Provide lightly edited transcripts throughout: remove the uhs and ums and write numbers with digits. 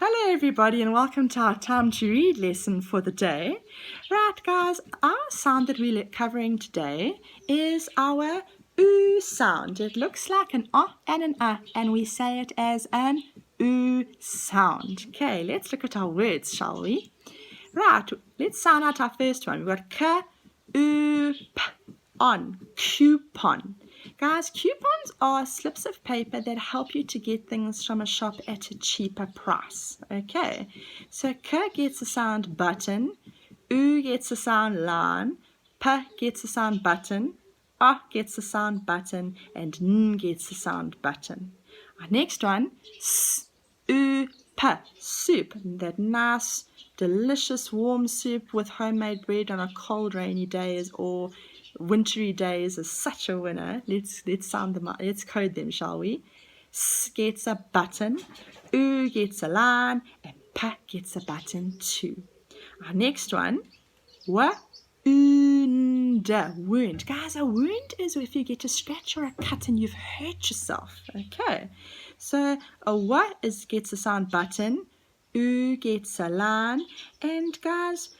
Hello everybody and welcome to our time to read lesson for the day. Right guys, our sound that we're covering today is our oo sound. It looks like an and an and we say it as an oo sound. Okay, let's look at our words, shall we? Right, let's sound out our first one. We've got k, oo, p, on, coupon. Guys, coupons are slips of paper that help you to get things from a shop at a cheaper price. Okay, so k gets the sound button, oo gets the sound line, p gets the sound button, a gets the sound button, and n gets the sound button. Our next one, s, oo, p, soup. That nice, delicious, warm soup with homemade bread on a cold, rainy day or wintry days is such a winner. Let's sound them out. Let's code them, shall we? S gets a button, oo gets a line, and p gets a button too. Our next one, wound. Wound. Guys, a wound is if you get a scratch or a cut and you've hurt yourself. Okay, so a gets the sound button, oo gets a line, and guys,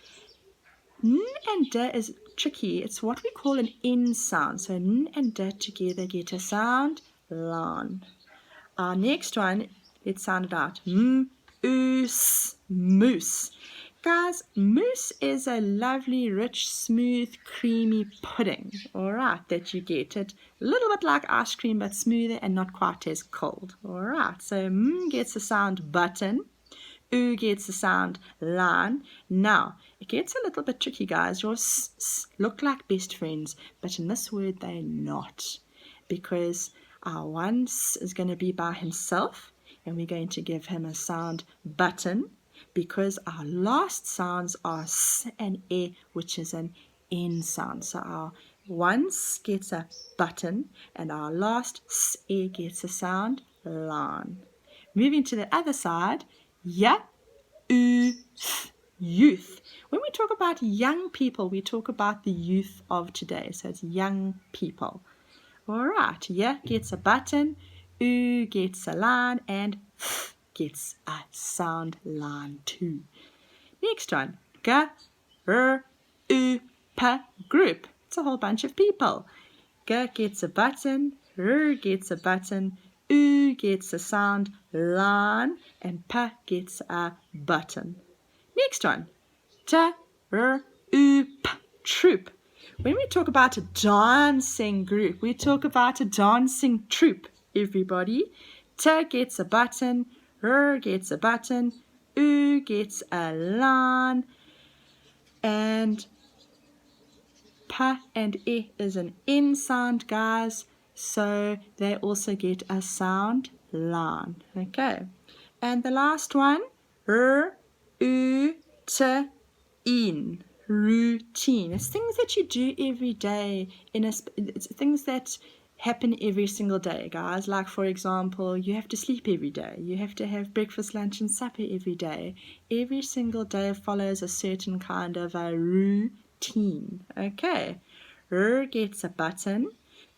n and d is tricky. It's what we call an N sound. So n and d together get a sound lan. Our next one, let's sound it out. Moose. Guys, mousse is a lovely, rich, smooth, creamy pudding. All right, that you get it. A little bit like ice cream, but smoother and not quite as cold. All right, so gets the sound button. Oo gets the sound line. Now, it gets a little bit tricky, guys. Your s look like best friends, but in this word, they're not. Because our one s is going to be by himself, and we're going to give him a sound button, because our last sounds are s and e, which is an N sound. So our one s gets a button, and our last s e gets a sound line. Moving to the other side, youth. When we talk about young people, we talk about the youth of today. So it's young people. All right, gets a button, oo gets a line, and gets a sound line too. Next one, group. It's a whole bunch of people. G gets a button, r gets a button, oo gets a sound line, and p gets a button. Next one, troop. When we talk about a dancing group, we talk about a dancing troupe, everybody. T gets a button, r gets a button, oo gets a line, and p and e is an N sound, guys. So they also get a sound line. Okay. And the last one, routine. Routine. It's things that you do every day. It's things that happen every single day, guys. Like, for example, you have to sleep every day. You have to have breakfast, lunch, and supper every day. Every single day follows a certain kind of a routine. Okay. R gets a button.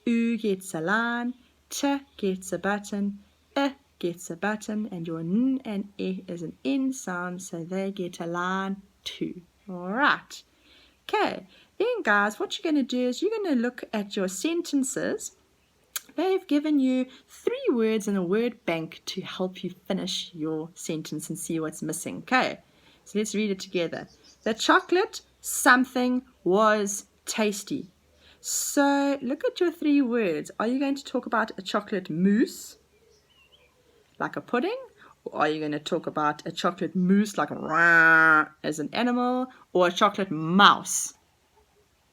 Oo gets a line, t gets a button, e gets a button, and your n and e is an N sound, so they get a line too. All right. Okay. Then, guys, what you're going to do is you're going to look at your sentences. They've given you 3 words in a word bank to help you finish your sentence and see what's missing. Okay. So let's read it together. The chocolate something was tasty. So look at your 3 words. Are you going to talk about a chocolate mousse, like a pudding? Or are you going to talk about a chocolate mousse, like a as an animal, or a chocolate mouse?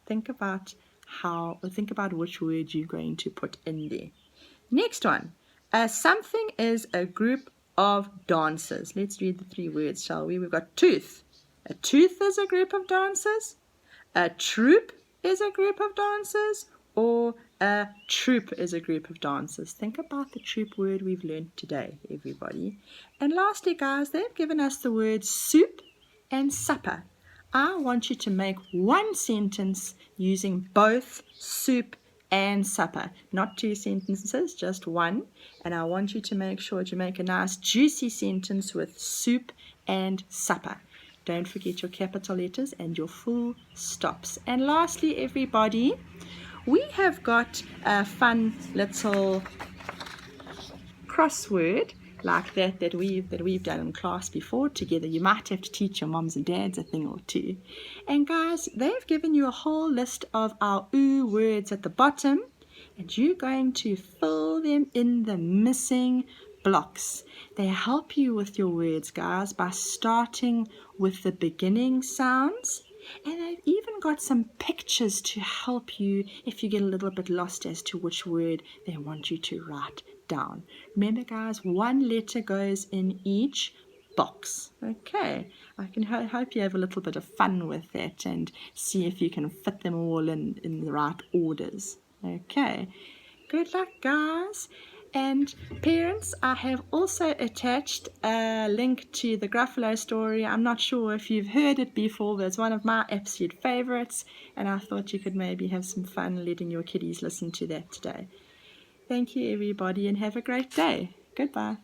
Think about which word you're going to put in there. Next one. Something is a group of dancers. Let's read the 3 words, shall we? We've got tooth. A tooth is a group of dancers. A troop is a group of dancers, or a troop is a group of dancers. Think about the troop word we've learned today, everybody. And lastly, guys, they've given us the words soup and supper. I want you to make one sentence using both soup and supper. Not 2 sentences, just one. And I want you to make sure to make a nice juicy sentence with soup and supper. Don't forget your capital letters and your full stops. And lastly, everybody, we have got a fun little crossword like that we've done in class before together. You might have to teach your moms and dads a thing or two. And guys, they've given you a whole list of our ooh words at the bottom, and you're going to fill them in the missing blocks. They help you with your words, guys, by starting with the beginning sounds. And they've even got some pictures to help you if you get a little bit lost as to which word they want you to write down. Remember, guys, one letter goes in each box. Okay, I can hope you have a little bit of fun with that and see if you can fit them all in the right orders. Okay, good luck, guys. And parents, I have also attached a link to the Gruffalo story. I'm not sure if you've heard it before, but it's one of my absolute favorites, and I thought you could maybe have some fun letting your kiddies listen to that today. Thank you, everybody, and have a great day. Goodbye.